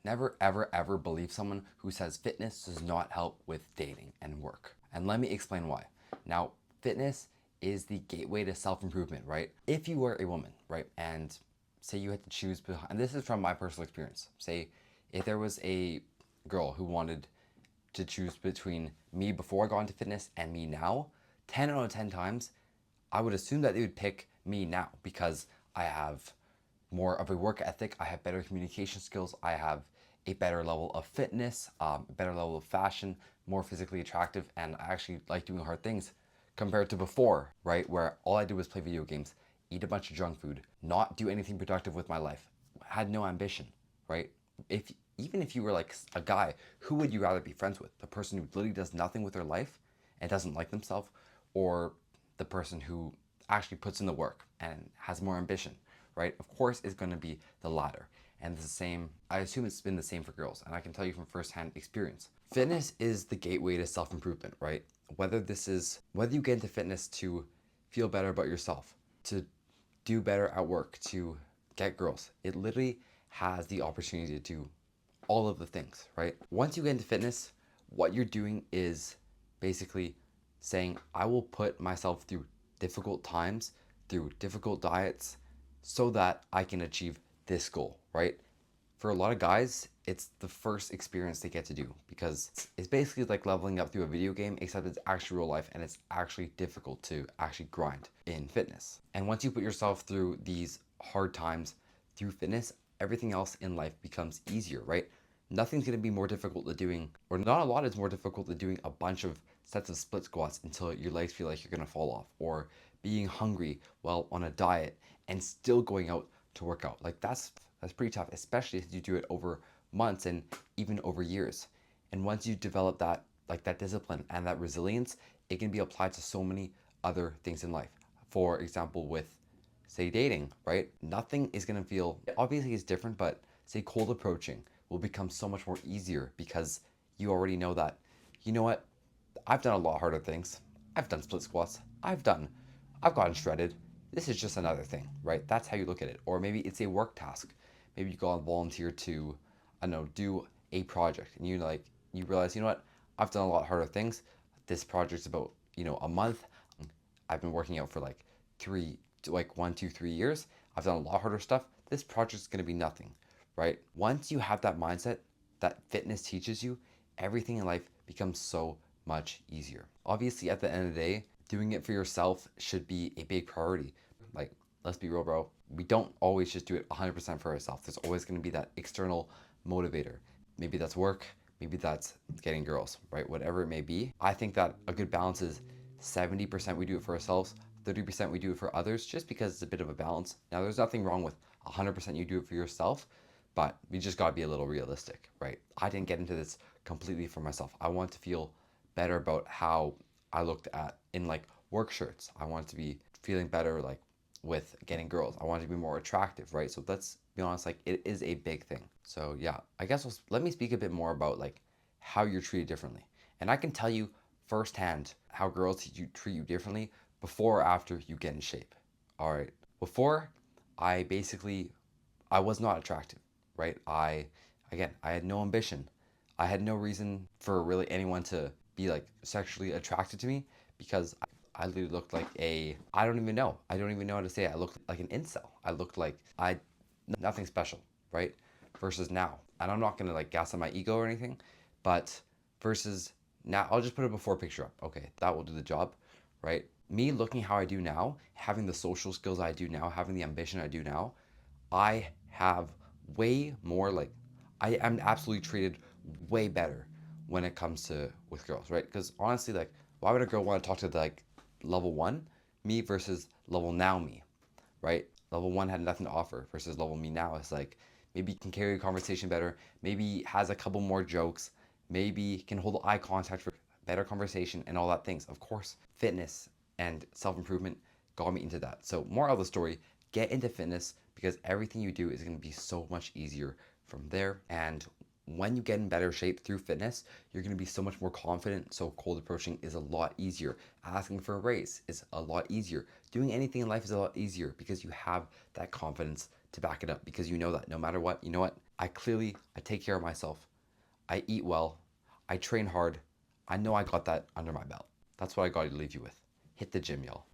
Never, ever, ever believe someone who says fitness does not help with dating and work. And let me explain why. Now, fitness is the gateway to self-improvement, right? If you were a woman, right, and say you had to choose, and this is from my personal experience, say if there was a girl who wanted to choose between me before I got into fitness and me now, 10 out of 10 times, I would assume that they would pick me now because I have more of a work ethic, I have better communication skills, I have a better level of fitness, a better level of fashion, more physically attractive, and I actually like doing hard things compared to before, right? Where all I did was play video games, eat a bunch of junk food, not do anything productive with my life, had no ambition, right? If even if you were like a guy, who would you rather be friends with? The person who literally does nothing with their life and doesn't like themselves, or the person who actually puts in the work and has more ambition, right? Of course, it's going to be the latter. And it's the same, I assume it's been the same for girls. And I can tell you from firsthand experience. Fitness is the gateway to self improvement, right? Whether you get into fitness to feel better about yourself, to do better at work, to get girls, it literally has the opportunity to do all of the things, right? Once you get into fitness, what you're doing is basically saying, I will put myself through difficult times, through difficult diets, so that I can achieve this goal, right? For a lot of guys, it's the first experience they get to do because it's basically like leveling up through a video game, except it's actually real life and it's actually difficult to actually grind in fitness. And once you put yourself through these hard times through fitness, everything else in life becomes easier, right? Nothing's going to be more difficult than doing, or not a lot is more difficult than doing a bunch of sets of split squats until your legs feel like you're going to fall off, or being hungry while on a diet and still going out to work out. Like that's pretty tough, especially if you do it over months and even over years. And once you develop that, like that discipline and that resilience, it can be applied to so many other things in life. For example, with say dating, right? Nothing is gonna feel, obviously it's different, but say cold approaching will become so much more easier because you already know that, you know what, I've done a lot harder things. I've done split squats. I've gotten shredded. This is just another thing, right? That's how you look at it. Or maybe it's a work task. Maybe you go and volunteer to, I don't know, do a project and you realize, you know what, I've done a lot harder things. This project's about, a month. I've been working out for like 1, 2, 3 years. I've done a lot harder stuff. This project's gonna be nothing, right? Once you have that mindset that fitness teaches you, everything in life becomes so much easier. Obviously, at the end of the day, doing it for yourself should be a big priority. Like, let's be real, bro. We don't always just do it 100% for ourselves. There's always going to be that external motivator. Maybe that's work, maybe that's getting girls, right? Whatever it may be. I think that a good balance is 70% we do it for ourselves, 30% we do it for others, just because it's a bit of a balance. Now, there's nothing wrong with 100% you do it for yourself, but we just got to be a little realistic, right? I didn't get into this completely for myself. I want to feel better about how I looked at in like work shirts. I want to be feeling better like with getting girls. I want to be more attractive, right? So let's be honest, like it is a big thing. So yeah, I guess let me speak a bit more about like how you're treated differently. And I can tell you firsthand how girls treat you differently before or after you get in shape. All right. Before, I basically I was not attractive, right? I had no ambition. I had no reason for really anyone to be like sexually attracted to me because I literally looked like I don't even know. I don't even know how to say it. I looked like an incel. I looked like nothing special, right? Versus now. And I'm not gonna like gas on my ego or anything, but versus now, I'll just put a before picture up. Okay, that will do the job, right? Me looking how I do now, having the social skills I do now, having the ambition I do now, I have way more like I am absolutely treated way better when it comes to with girls, right? Because honestly, like, why would a girl want to talk to like level one me versus level now me, right? Level one had nothing to offer versus level me now is like maybe can carry a conversation better, maybe has a couple more jokes, maybe can hold eye contact for better conversation and all that things. Of course, fitness and self improvement got me into that. So, moral of the story, get into fitness because everything you do is going to be so much easier from there. And when you get in better shape through fitness, you're going to be so much more confident. So cold approaching is a lot easier. Asking for a raise is a lot easier. Doing anything in life is a lot easier because you have that confidence to back it up because you know that no matter what, you know what? I take care of myself. I eat well. I train hard. I know I got that under my belt. That's what I got to leave you with. Hit the gym, y'all.